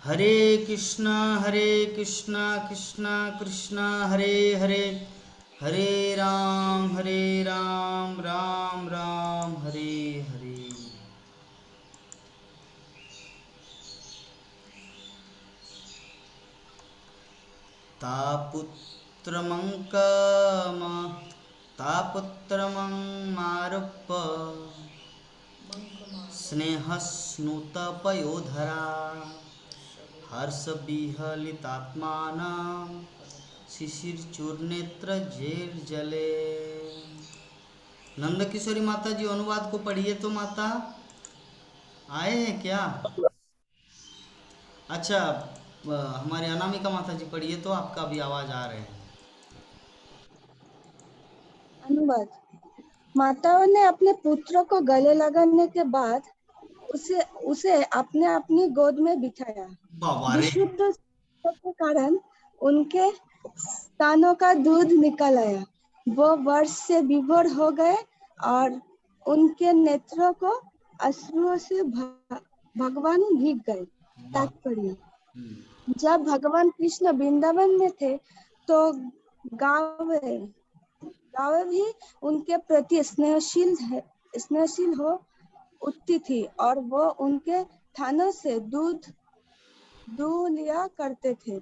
हरे कृष्णा कृष्णा कृष्णा हरे हरे, हरे राम राम राम हरे हरे। तापुत्रमं स्नेहस्नुतपयोधरा हर्षविहलितात्मानं शिशिरचूर्णेत्र जले। नंद किशोरी माता जी अनुवाद को पढ़िए तो माता, आए हैं क्या? अच्छा, हमारे अनामिका माता जी पढ़िए तो, आपका भी आवाज आ रहे हैं। अनुवाद। माताओं ने अपने पुत्र को गले लगाने के बाद उसे उसे अपने अपनी गोद में बिठाया। बाबा रे। विशुद्ध के कारण उनके स्तनों का दूध निकल आया। वो वर्ष से विभोर हो गए और उनके नेत्रों को अश्रुओं से भगवान भीग गए। वाह। तात्पर्य: जब भगवान कृष्ण वृंदावन में थे तो गावे गावे भी उनके प्रति स्नेहशील हो उठती थी और वो उनके थानों से दूध दूह लिया करते थे।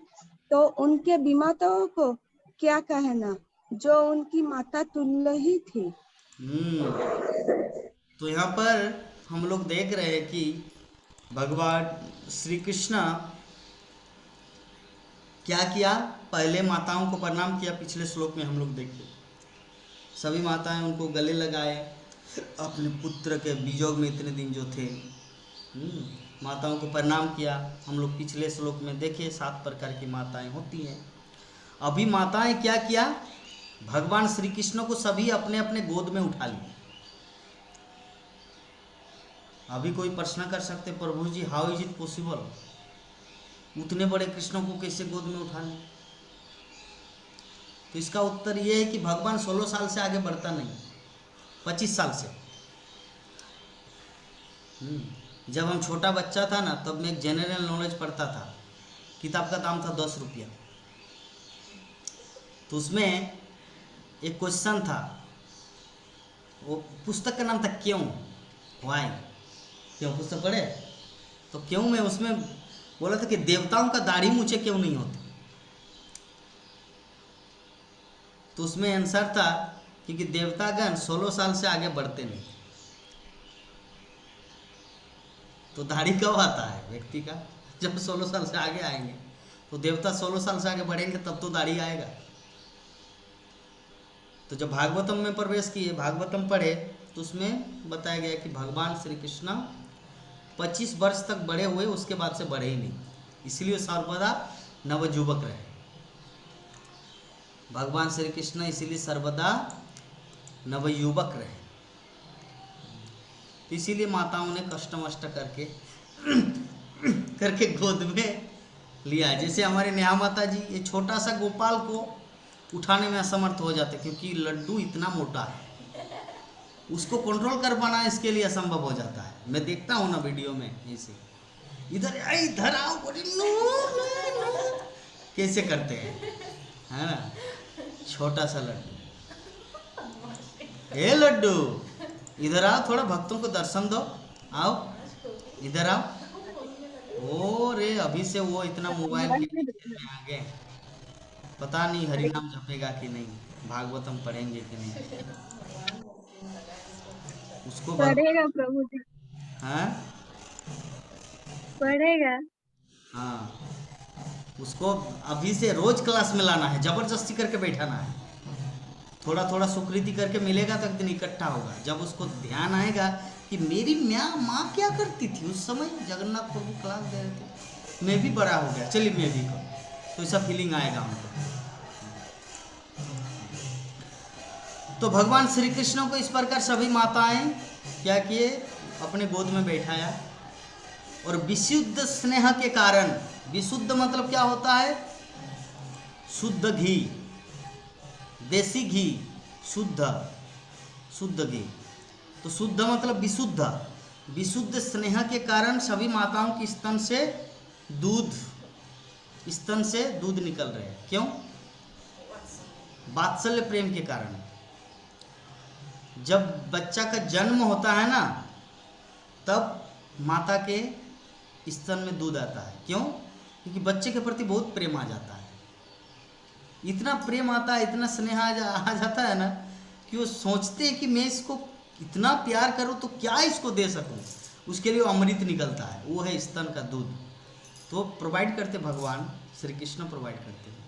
तो उनके बीमाताओं को क्या कहना, जो उनकी माता तुल्य ही थी। तो यहाँ पर हम लोग देख रहे हैं कि भगवान श्री कृष्ण क्या किया। पहले माताओं को प्रणाम किया, पिछले श्लोक में हम लोग देखे सभी माताएं उनको गले लगाए, अपने पुत्र के वियोग में इतने दिन जो थे। माताओं को प्रणाम किया। हम लोग पिछले श्लोक में देखे 7 प्रकार की माताएं होती हैं। अभी माताएं क्या किया, भगवान श्री कृष्ण को सभी अपने अपने गोद में उठा लिए। अभी कोई प्रश्न कर सकते, प्रभु जी हाउ इज इट पॉसिबल, उतने बड़े कृष्ण को कैसे गोद में उठा लें? तो इसका उत्तर यह है कि भगवान 16 साल से आगे बढ़ता नहीं, 25 साल से। जब हम छोटा बच्चा था ना, तब मैं एक जनरल नॉलेज पढ़ता था, किताब का दाम था 10 रुपया। तो उसमें एक क्वेश्चन था, वो पुस्तक का नाम था क्यों, वाई, क्यों पुस्तक पढ़े तो क्यों में उसमें बोला था कि देवताओं का दाढ़ी मूछे क्यों नहीं होती। तो उसमें आंसर था क्योंकि देवतागण 16 साल से आगे बढ़ते नहीं। तो दाढ़ी कब आता है व्यक्ति का, जब 16 साल से आगे आएंगे। तो देवता 16 साल से आगे बढ़ेंगे तब तो दाढ़ी आएगा। तो जब भागवतम में प्रवेश किए, भागवतम पढ़े, तो उसमें बताया गया कि भगवान श्री कृष्ण 25 वर्ष तक बड़े हुए, उसके बाद से बढ़े ही नहीं, इसलिए सर्वदा नवयुवक रहे। भगवान श्री कृष्ण इसीलिए सर्वदा नवयुवक रहे। तो इसीलिए माताओं ने कष्ट मष्ट करके गोद में लिया। जैसे हमारे नेहा माता जी, ये छोटा सा गोपाल को उठाने में असमर्थ हो जाते, क्योंकि लड्डू इतना मोटा है, उसको कंट्रोल कर पाना इसके लिए असंभव हो जाता है। मैं देखता हूँ ना वीडियो में, ऐसे इधर आओ, कैसे करते हैं, है ना। छोटा सा लड्डू, हे लड्डू इधर आओ, थोड़ा भक्तों को दर्शन दो, आओ इधर आओ। ओ रे, अभी से वो इतना मोबाइल के पीछे में आ गए, पता नहीं हरि नाम जपेगा कि नहीं, भागवतम पढ़ेंगे कि नहीं। उसको पढ़ेगा प्रभु जी, हाँ पढ़ेगा। हाँ, उसको अभी से रोज क्लास में लाना है, जबरदस्ती करके बैठाना है। थोड़ा थोड़ा सुकृति करके मिलेगा तो एक दिन इकट्ठा होगा। जब उसको ध्यान आएगा कि मेरी माँ क्या करती थी उस समय, जगन्नाथ प्रभु क्लास दे रहे थे, मैं भी बड़ा हो गया, चलिए मैं भी करूँ, तो ऐसा फीलिंग आएगा हमको। तो भगवान श्री कृष्ण को इस प्रकार सभी माताएं क्या किए, अपने गोद में बैठाया। और विशुद्ध स्नेह के कारण, विशुद्ध मतलब क्या होता है, शुद्ध घी, देसी घी, शुद्ध घी। तो शुद्ध मतलब विशुद्ध, विशुद्ध स्नेह के कारण सभी माताओं की स्तन से दूध, स्तन से दूध निकल रहे हैं। क्यों? वात्सल्य प्रेम के कारण। जब बच्चा का जन्म होता है ना, तब माता के स्तन में दूध आता है। क्यों? क्योंकि बच्चे के प्रति बहुत प्रेम आ जाता है। इतना प्रेम आता है, इतना स्नेह आ जाता है ना कि वो सोचते हैं कि मैं इसको इतना प्यार करूं तो क्या इसको दे सकूं। उसके लिए वो अमृत निकलता है, वो है स्तन का दूध। तो प्रोवाइड करते भगवान श्री कृष्ण प्रोवाइड करते हैं।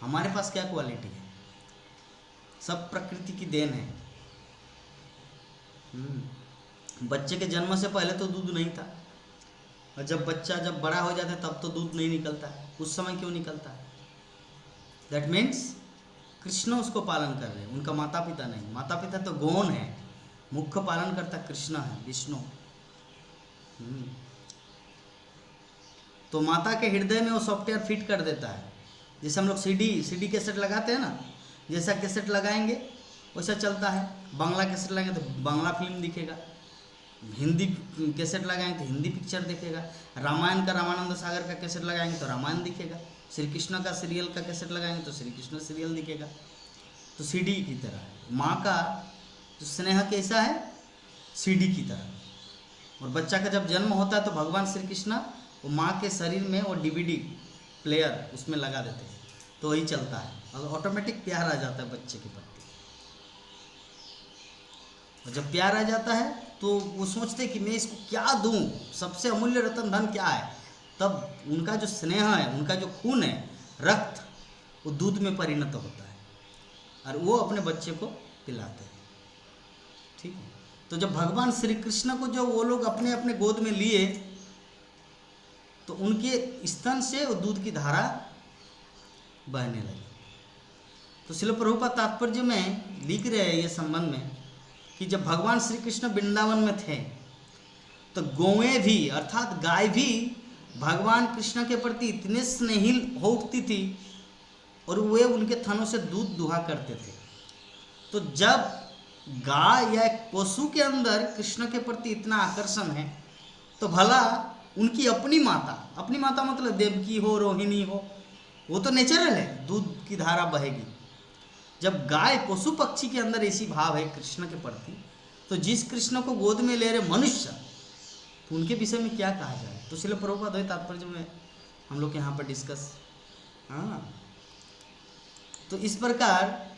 हमारे पास क्या क्वालिटी है? सब प्रकृति की देन है। बच्चे के जन्म से पहले तो दूध नहीं था, और जब बच्चा जब बड़ा हो जाता है तब तो दूध नहीं निकलता है। उस समय क्यों निकलता है? दैट मीन्स कृष्ण उसको पालन कर रहे हैं, उनका माता पिता नहीं। माता पिता तो गौण है, मुख्य पालन करता कृष्ण है, विष्णु। तो माता के हृदय में वो सॉफ्टवेयर फिट कर देता है। जैसे हम लोग सीडी कैसेट लगाते हैं ना, जैसा कैसेट लगाएंगे वैसा चलता है। बांग्ला कैसेट लगाएंगे तो बांग्ला फिल्म दिखेगा, हिंदी कैसेट लगाएंगे तो हिंदी पिक्चर दिखेगा, रामायण का रामानंद सागर का कैसेट लगाएंगे तो रामायण दिखेगा, श्री कृष्ण का सीरियल का कैसेट लगाएंगे तो श्री कृष्ण सीरियल दिखेगा। तो सीडी की तरह है माँ का जो स्नेह कैसा है, सीडी की तरह। और बच्चा का जब जन्म होता है तो भगवान श्री कृष्ण वो माँ के शरीर में वो डीवीडी प्लेयर उसमें लगा देते हैं, तो वही चलता है और ऑटोमेटिक प्यार आ जाता है बच्चे के प्रति। और जब प्यार आ जाता है तो वो सोचते हैं कि मैं इसको क्या दूं, सबसे अमूल्य रतन धन क्या है। तब उनका जो स्नेह है, उनका जो खून है, रक्त, वो दूध में परिणत होता है और वो अपने बच्चे को पिलाते हैं। ठीक है। तो जब भगवान श्री कृष्ण को जो वो लोग अपने अपने गोद में लिए तो उनके स्तन से वो दूध की धारा बहने लगी। तो श्रील प्रभुपाद तात्पर्य में लिख रहे हैं ये संबंध में कि जब भगवान श्री कृष्ण वृंदावन में थे तो गौएं भी अर्थात गाय भी भगवान कृष्ण के प्रति इतने स्नेहिल हो उठती थी और वे उनके थनों से दूध दुहा करते थे। तो जब गाय या एक पशु के अंदर कृष्ण के प्रति इतना आकर्षण है तो भला उनकी अपनी माता मतलब देवकी हो, रोहिणी हो, वो तो नेचुरल है, दूध की धारा बहेगी। जब गाय पशु पक्षी के अंदर ऐसी भाव है कृष्ण के प्रति, तो जिस कृष्ण को गोद में ले रहे मनुष्य, तो उनके विषय में क्या कहा जाए। तो श्रील प्रभुपाद तात्पर्य में हम लोग यहाँ पर डिस्कस। तो इस प्रकार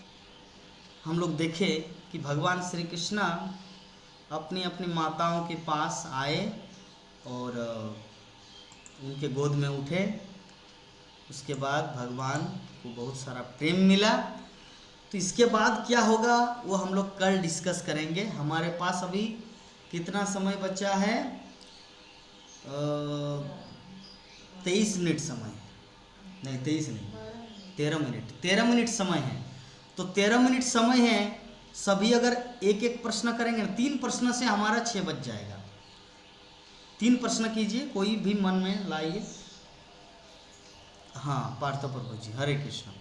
हम लोग देखें कि भगवान श्री कृष्ण अपनी अपनी माताओं के पास आए और उनके गोद में उठे। उसके बाद भगवान को बहुत सारा प्रेम मिला। तो इसके बाद क्या होगा वो हम लोग कल डिस्कस करेंगे। हमारे पास अभी कितना समय बचा है? 23 मिनट समय है। नहीं 23 नहीं, 13 मिनट समय है। तो 13 मिनट समय है, सभी अगर एक एक प्रश्न करेंगे, 3 प्रश्न से हमारा 6 बज जाएगा। 3 प्रश्न कीजिए, कोई भी मन में लाइए। हाँ पार्थ प्रभु जी, हरे कृष्ण,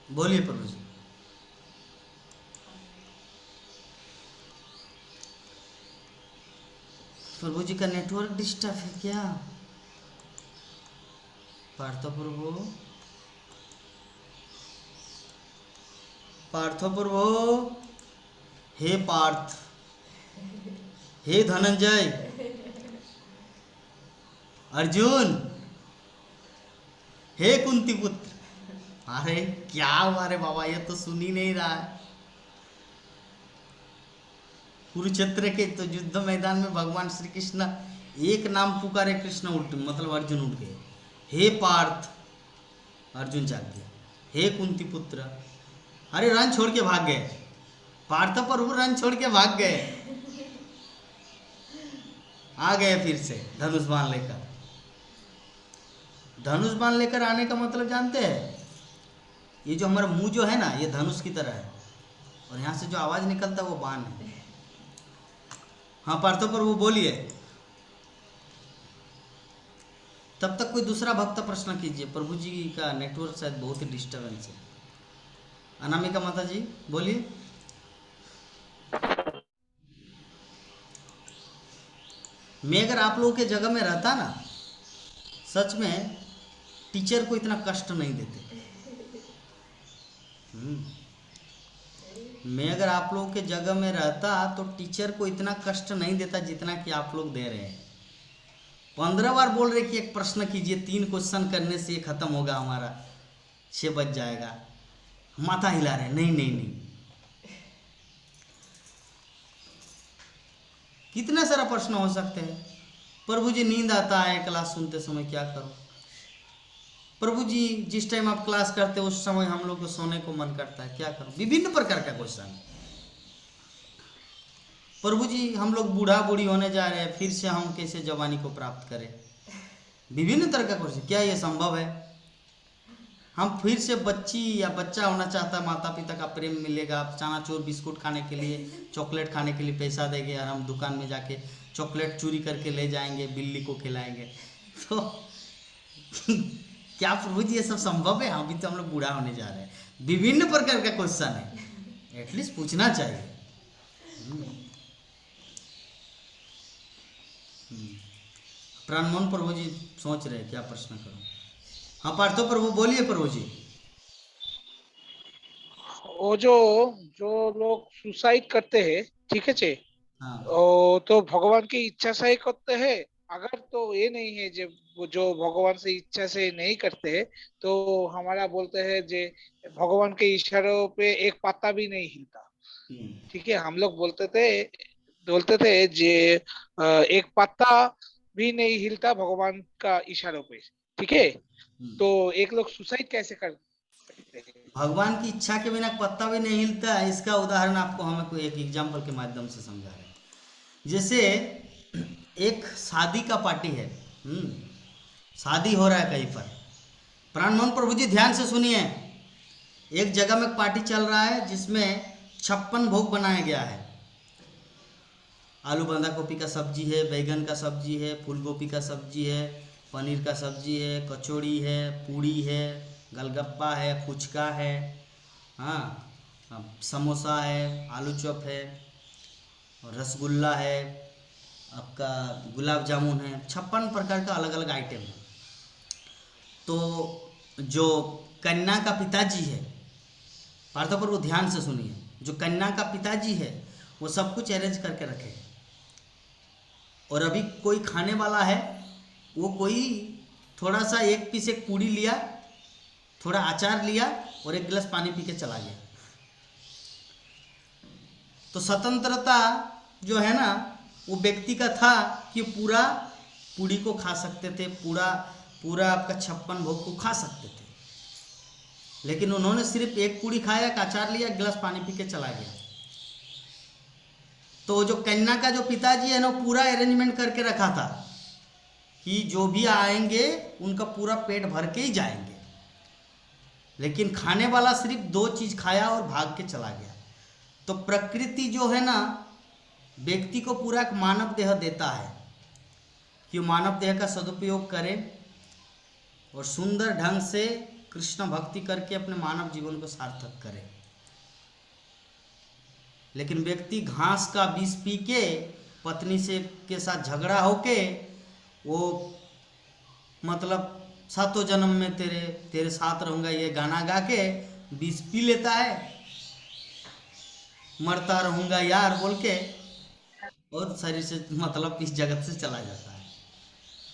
बोलिए प्रभु जी। प्रभु जी का नेटवर्क डिस्टर्ब है क्या? पार्थ प्रभु, पार्थ प्रभु, हे पार्थ, हे धनंजय, अर्जुन, हे कुंती पुत्र। अरे क्या हुआ रे बाबा, ये तो सुन ही नहीं रहा है। कुरुक्षेत्र के तो युद्ध मैदान में भगवान श्री कृष्ण एक नाम पुकारे, कृष्ण उठ मतलब अर्जुन उठ गए। हे पार्थ, अर्जुन जाग गया। हे कुंती पुत्र, अरे रन छोड़ के भाग गए। पार्थ प्रभु रन छोड़ के भाग गए, आ गए फिर से धनुष बाण लेकर। धनुष बाण लेकर आने का मतलब जानते हैं? ये जो हमारा मुंह जो है ना, ये धनुष की तरह है और यहाँ से जो आवाज निकलता है वो बाण है। हाँ पार्थ प्रभु बोलिए। तब तक कोई दूसरा भक्त प्रश्न कीजिए। प्रभु जी का नेटवर्क शायद बहुत ही डिस्टर्बेंस है। अनामिका माता जी बोलिए। मैं अगर आप लोगों के जगह में रहता ना, सच में टीचर को इतना कष्ट नहीं देते। मैं अगर आप लोगों के जगह में रहता तो टीचर को इतना कष्ट नहीं देता जितना कि आप लोग दे रहे हैं। 15 बार बोल रहे कि एक प्रश्न कीजिए, 3 क्वेश्चन करने से ये खत्म होगा, हमारा 6 बज जाएगा, माथा हिला रहे, नहीं नहीं नहीं। कितने सारा प्रश्न हो सकते हैं। प्रभु जी नींद आता है क्लास सुनते समय, क्या करो। प्रभु जी जिस टाइम आप क्लास करते हो उस समय हम लोग को सोने को मन करता है, क्या करो। विभिन्न प्रकार का क्वेश्चन। प्रभु जी हम लोग बूढ़ा बूढ़ी होने जा रहे हैं, फिर से हम कैसे जवानी को प्राप्त करें। विभिन्न तरह का क्वेश्चन, क्या ये संभव है। हम फिर से बच्ची या बच्चा होना चाहता है, माता पिता का प्रेम मिलेगा, चनाचूर बिस्कुट खाने के लिए, चॉकलेट खाने के लिए पैसा देंगे और हम दुकान में जाके चॉकलेट चोरी करके ले जाएंगे, बिल्ली को खिलाएंगे। तो क्या प्रभु जी ये सब संभव है। अभी तो हम लोग बूढ़ा होने जा रहे हैं। विभिन्न प्रकार का क्वेश्चन है, एटलीस्ट पूछना चाहिए। प्राणमोहन प्रभु जी सोच रहे क्या प्रश्न करूं। हाँ पार्थो प्रभु बोलिए। प्रभु जी वो जो जो लोग सुसाइड करते हैं, ठीक है चे, हाँ तो भगवान की इच्छा से ही करते हैं। अगर तो ये नहीं है जब वो जो भगवान से इच्छा से नहीं करते हैं, तो हमारा बोलते हैं जे भगवान के इशारों पे एक पत्ता भी नहीं हिलता। ठीक है, हम लोग बोलते थे जे एक पत्ता भी नहीं हिलता भगवान का इशारों पे। ठीक है, तो एक लोग सुसाइड कैसे कर सकते हैं? भगवान की इच्छा के बिना पत्ता भी नहीं हिलता है। इसका उदाहरण आपको हमें कोई एक एग्जाम्पल के माध्यम से समझा रहे हैं। जैसे एक शादी का पार्टी है, शादी हो रहा है कहीं पर। प्राणमोहन प्रभु जी ध्यान से सुनिए। एक जगह में पार्टी चल रहा है जिसमें 56 भोग बनाया गया है। आलू बंधा गोभी का सब्जी है, बैगन का सब्जी है, फूल गोभी का सब्जी है, पनीर का सब्जी है, कचौड़ी है, पूड़ी है, गलगप्पा है, फुचका है, हाँ, समोसा है, आलू चॉप है, और रसगुल्ला है, आपका गुलाब जामुन है। 56 प्रकार का अलग अलग आइटम है। तो जो कन्या का पिताजी है, पार्थो प्रभु ध्यान से सुनिए, जो कन्या का पिताजी है वो सब कुछ अरेंज करके रखे। और अभी कोई खाने वाला है, वो कोई थोड़ा सा एक पीस एक पूड़ी लिया, थोड़ा अचार लिया और एक गिलास पानी पी के चला गया। तो स्वतंत्रता जो है ना वो व्यक्ति का था कि पूरा पूड़ी को खा सकते थे, पूरा आपका 56 भोग को खा सकते थे। लेकिन उन्होंने सिर्फ एक पूड़ी खाया, एक अचार लिया, एक गिलास पानी पी के चला गया। तो जो कन्या का जो पिताजी है ना पूरा अरेंजमेंट करके रखा था कि जो भी आएंगे उनका पूरा पेट भर के ही जाएंगे। लेकिन खाने वाला सिर्फ 2 चीज खाया और भाग के चला गया। तो प्रकृति जो है ना व्यक्ति को पूरा एक मानव देह देता है कि मानव देह का सदुपयोग करे और सुंदर ढंग से कृष्ण भक्ति करके अपने मानव जीवन को सार्थक करे। लेकिन व्यक्ति घास का विष पी के पत्नी से के साथ झगड़ा होके वो मतलब 7 जन्म में तेरे साथ रहूंगा ये गाना गा के विष पी लेता है, मरता रहूंगा यार बोल के, और शरीर से मतलब इस जगत से चला जाता है।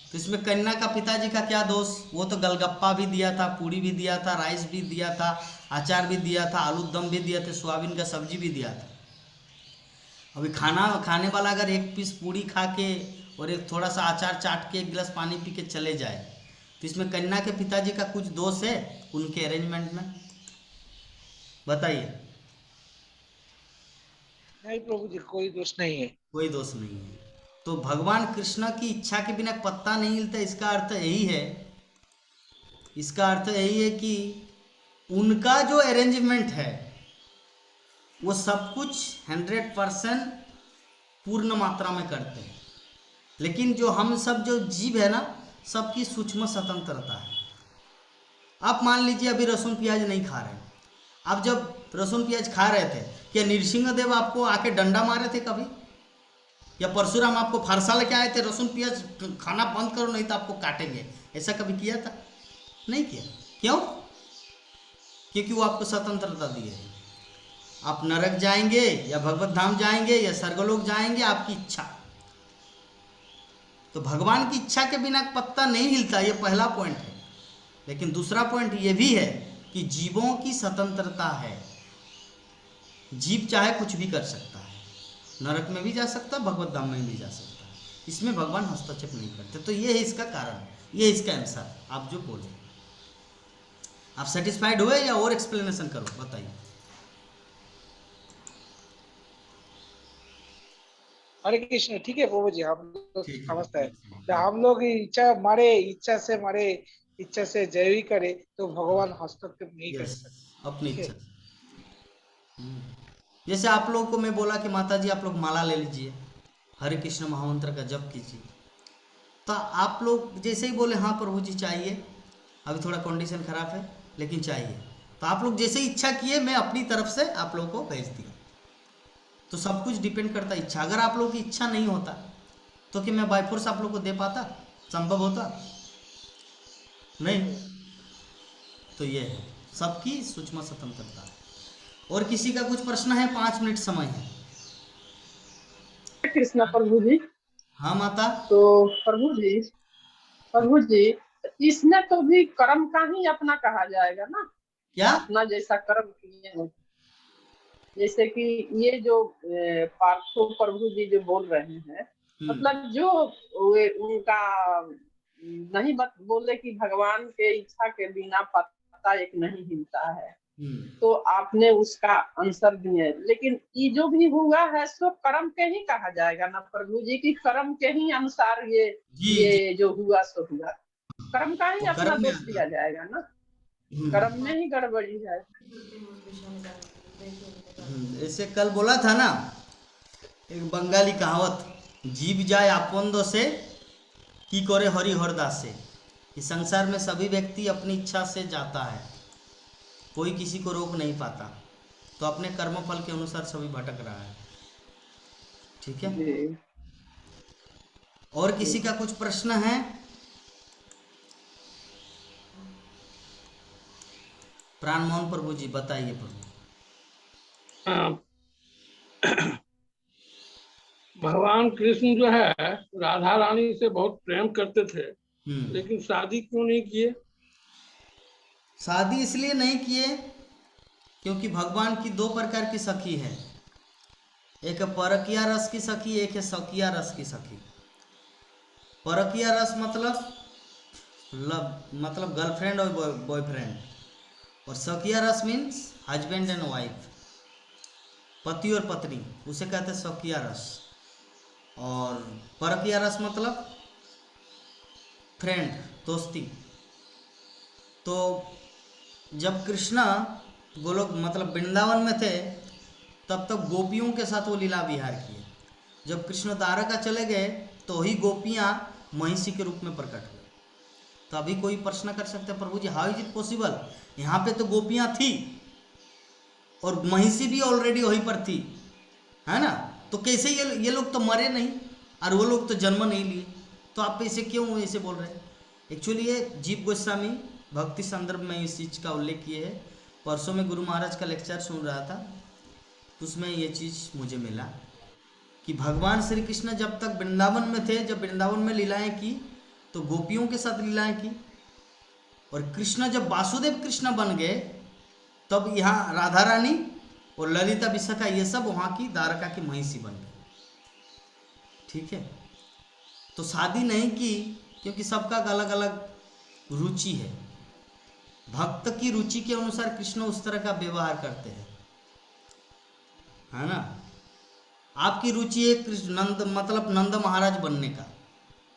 तो इसमें कन्या का पिताजी का क्या दोष। वो तो गलगप्पा भी दिया था, पूड़ी भी दिया था, राइस भी दिया था, अचार भी दिया था, आलू दम भी दिया था, सोयाबीन का सब्जी भी दिया था। अभी खाने वाला अगर एक पीस पूड़ी खा के और एक थोड़ा सा अचार चाट के एक गिलास पानी पी के चले जाए, तो इसमें कन्या के पिताजी का कुछ दोष है उनके अरेंजमेंट में? बताइए। नहीं प्रभु जी, कोई दोष नहीं है। कोई दोष नहीं है। तो भगवान कृष्ण की इच्छा के बिना पत्ता नहीं हिलता। इसका अर्थ यही है, इसका अर्थ यही है कि उनका जो अरेंजमेंट है वो सब कुछ 100% पूर्ण मात्रा में करते हैं। लेकिन जो हम सब जो जीव है ना सबकी सूक्ष्म स्वतंत्रता है। आप मान लीजिए अभी लहसुन प्याज नहीं खा रहे, आप जब लहसुन प्याज खा रहे थे क्या नृसिंह देव आपको आके डंडा मारे थे कभी? या परशुराम आपको फारसा लेके आए थे, रसून प्याज खाना बंद करो नहीं तो आपको काटेंगे, ऐसा कभी किया था? नहीं किया। क्यों? क्योंकि वो आपको स्वतंत्रता दी है। आप नरक जाएंगे या भगवत धाम जाएंगे या स्वर्गलोक जाएंगे, आपकी इच्छा। तो भगवान की इच्छा के बिना पत्ता नहीं हिलता, ये पहला पॉइंट है। लेकिन दूसरा पॉइंट ये भी है कि जीवों की स्वतंत्रता है। जीव चाहे कुछ भी कर सकता है, नरक में भी जा सकता है, भगवत धाम में भी जा सकता है, इसमें भगवान हस्तक्षेप नहीं करते। तो ये है इसका कारण, ये है इसका आंसर। आप जो बोले, आप सेटिस्फाइड हुए या और एक्सप्लेनेशन करो, बताइए। हरे कृष्ण। ठीक है प्रभु जी, हम लोग ठीक है, समझता है। ठीक तो है। हम लोग इच्छा से जय भी करे तो भगवान हस्तक्षेप नहीं कर यस, सकते। अपनी ठीक है। इच्छा। जैसे आप लोगों को मैं बोला कि माता जी आप लोग माला ले लीजिए, हरे कृष्ण महामंत्र का जप कीजिए, तो आप लोग जैसे ही बोले हाँ प्रभु जी चाहिए, अभी थोड़ा कंडीशन खराब है लेकिन चाहिए, तो आप लोग जैसे ही इच्छा किए, मैं अपनी तरफ से आप लोगों को भेज दिया। तो सब कुछ डिपेंड करता है इच्छा। अगर आप लोगों की इच्छा नहीं होता तो कि मैं बाय फोर्स आप लोग को दे पाता? संभव होता? नहीं। तो ये है सबकी सूक्ष्म स्वतंत्रता। और किसी का कुछ प्रश्न है? 5 मिनट समय है। कृष्णा प्रभु जी। हाँ माता। तो प्रभु जी इसमें तो भी कर्म का ही अपना कहा जाएगा ना, क्या? अपना जैसा कर्म किए हैं। जैसे कि ये जो पार्थो प्रभु जी जो बोल रहे हैं, मतलब जो उनका नहीं बोले कि भगवान के इच्छा के बिना पत्ता एक नहीं हिलता है, तो आपने उसका आंसर दिए। लेकिन ये जो भी हुआ है सो कर्म के ही कहा जाएगा ना प्रभु जी, की कर्म के ही अनुसार ये जो हुआ सो हुआ, कर्म का ही अपना कर्म में दोष आता दिया जाएगा ना, है। कर्म में ही गड़बड़ी है। ऐसे कल बोला था ना एक बंगाली कहावत, जीव जाए आपन दोषे की करे हरि हरदास से। इस संसार में सभी व्यक्ति अपनी इच्छा से जाता है, कोई किसी को रोक नहीं पाता, तो अपने कर्म फल के अनुसार सभी भटक रहा है। ठीक है। जी। और किसी का कुछ प्रश्न है? प्राण मोहन प्रभु जी बताइए प्रभु। भगवान कृष्ण जो है राधा रानी से बहुत प्रेम करते थे, लेकिन शादी क्यों नहीं किए? शादी इसलिए नहीं किए क्योंकि भगवान की 2 प्रकार की सखी है, एक है परकिया रस की सखी, एक है सौकिया रस की सखी। परकिया रस मतलब गर्लफ्रेंड और बॉयफ्रेंड, और सौकिया रस मीन्स हस्बैंड एंड वाइफ, पति और पत्नी, उसे कहते हैं सौकिया रस। और परकिया रस मतलब फ्रेंड, दोस्ती। तो जब कृष्णा गोलोक मतलब वृंदावन में थे तब तक गोपियों के साथ वो लीला विहार किए। जब कृष्ण द्वारका चले गए तो ही गोपियाँ महिषी के रूप में प्रकट हुए। तो अभी कोई प्रश्न कर सकते हैं प्रभु जी हाउ इज इट पॉसिबल, यहाँ पे तो गोपियाँ थी और महिषी भी ऑलरेडी वहीं पर थी, है ना, तो कैसे ये लोग तो मरे नहीं और वो लोग तो जन्म नहीं लिए, तो आप ऐसे क्यों ऐसे बोल रहे हैं? एक्चुअली ये जीव गोस्वामी भक्ति संदर्भ में इस चीज़ का उल्लेख किए है। परसों में गुरु महाराज का लेक्चर सुन रहा था, उसमें ये चीज़ मुझे मिला कि भगवान श्री कृष्ण जब तक वृंदावन में थे, जब वृंदावन में लीलाएं की तो गोपियों के साथ लीलाएं की, और कृष्ण जब वासुदेव कृष्ण बन गए तब यहाँ राधा रानी और ललिता विशाखा ये सब वहाँ की द्वारका की महिषी बन गई। ठीक है। तो शादी नहीं की क्योंकि सबका अलग अलग रुचि है, भक्त की रुचि के अनुसार कृष्ण उस तरह का व्यवहार करते हैं, है ना। आपकी रुचि है कृष्ण नंद मतलब नंद महाराज बनने का,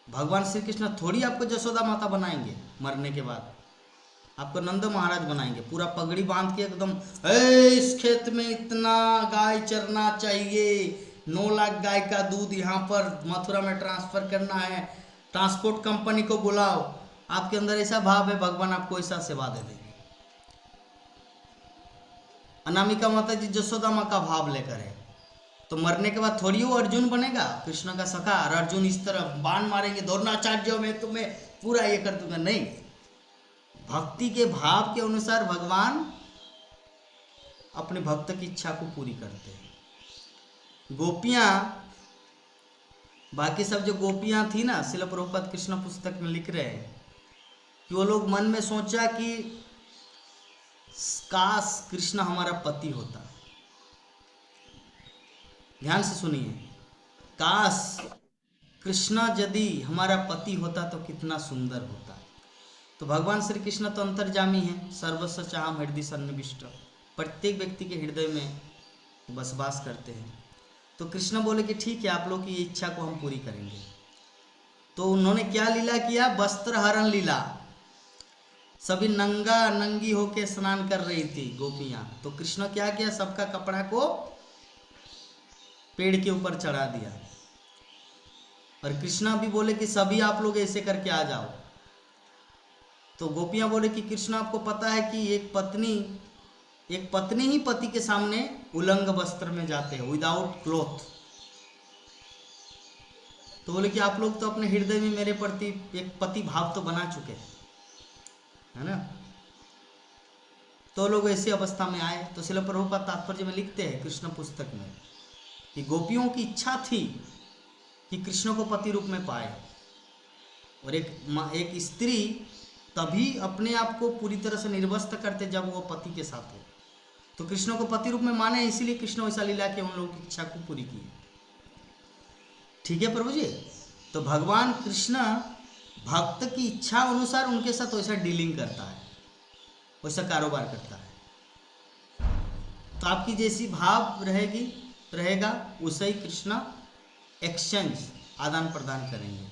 भगवान श्री कृष्ण थोड़ी आपको जसोदा माता बनाएंगे, मरने के बाद आपको नंद महाराज बनाएंगे, पूरा पगड़ी बांध के एकदम इस खेत में इतना गाय चरना चाहिए, 9 लाख गाय का दूध यहाँ पर मथुरा में ट्रांसफर करना है, ट्रांसपोर्ट कंपनी को बुलाओ। आपके अंदर ऐसा भाव है, भगवान आपको ऐसा सेवा दे देंगे। अनामिका माता जी जसोदा माँ का भाव लेकर है, तो मरने के बाद थोड़ी वो अर्जुन बनेगा कृष्ण का सखा, और अर्जुन इस तरह बाण मारेंगे द्रोणाचार्य में तुम्हें पूरा ये कर दूंगा, नहीं। भक्ति के भाव के अनुसार भगवान अपने भक्त की इच्छा को पूरी करते हैं। गोपियां, बाकी सब जो गोपियां थी ना, श्रील प्रभुपाद कृष्ण पुस्तक में लिख रहे हैं कि वो लोग मन में सोचा कि काश कृष्ण हमारा पति होता। ध्यान से सुनिए, काश कृष्ण यदि हमारा पति होता तो कितना सुंदर होता। तो भगवान श्री कृष्ण तो अंतर्जामी हैं, सर्वस्व चाहम हृदय सन्निविष्ट, प्रत्येक व्यक्ति के हृदय में बसवास करते हैं। तो कृष्ण बोले कि ठीक है, आप लोग की इच्छा को हम पूरी करेंगे। तो उन्होंने क्या लीला किया? वस्त्र हरण लीला। सभी नंगा नंगी होके स्नान कर रही थी गोपियां, तो कृष्ण क्या किया? सबका कपड़ा को पेड़ के ऊपर चढ़ा दिया, और कृष्णा भी बोले कि सभी आप लोग ऐसे करके आ जाओ। तो गोपियां बोले कि कृष्ण आपको पता है कि एक पत्नी ही पति के सामने उलंग वस्त्र में जाते हैं, विदाउट क्लॉथ। तो बोले कि आप लोग तो अपने हृदय में मेरे प्रति एक पति भाव तो बना चुके हैं, है ना। तो लोग ऐसी अवस्था में आए। तो श्रील प्रभुपाद तात्पर्य में लिखते हैं कृष्ण पुस्तक में कि गोपियों की इच्छा थी कि कृष्ण को पति रूप में पाए, और एक स्त्री तभी अपने आप को पूरी तरह से निर्वस्त्र करते जब वो पति के साथ हो। तो कृष्ण को पति रूप में माने, इसीलिए कृष्ण वैसा लीला के उन लोगों की इच्छा को पूरी की। ठीक है प्रभु जी। तो भगवान कृष्ण भक्त की इच्छा अनुसार उनके साथ वैसा डीलिंग करता है, वैसा कारोबार करता है। तो आपकी जैसी भाव रहेगा उसे ही कृष्ण एक्सचेंज, आदान प्रदान करेंगे।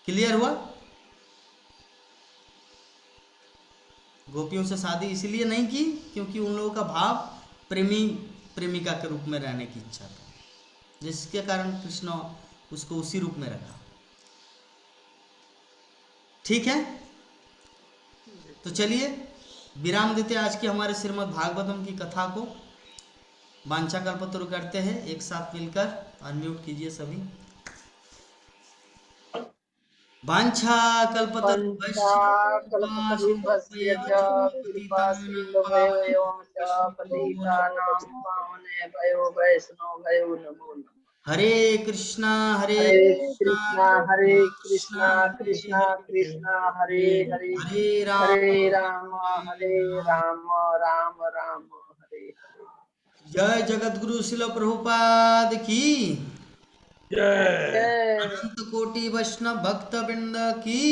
क्लियर हुआ? गोपियों से शादी इसलिए नहीं की क्योंकि उन लोगों का भाव प्रेमी प्रेमिका के रूप में रहने की इच्छा था, जिसके कारण कृष्ण उसको उसी रूप में रखा। ठीक है, तो चलिए विराम देते आज की हमारे श्रीमद् भागवतम की कथा को। वांछा कल्पतरु करते हैं एक साथ मिलकर, अनम्यूट कीजिए सभी। वांछा कल्पतरुभ्यश्च कृपा सिन्धुभ्यो च पतितानां पावनेभ्यो वैष्णवेभ्यो नमो नमः। हरे कृष्णा हरे कृष्णा कृष्णा कृष्णा हरे हरे, हरे राम राम राम हरे हरे। जय जगतगुरु श्रील प्रभुपाद की जय। अनंत कोटि वैष्णव भक्त वृंद की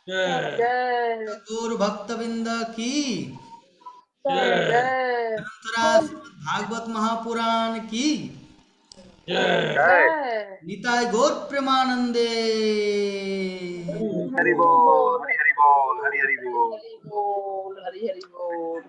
जय। गौर भक्त वृंद की जय। अनंतरा श्रीमद् भागवत महापुराण की जय। निताय गौर प्रेमानंदे। हरि बोल हरि हरि बोल हरि हरि बोल हरि हरि बोल।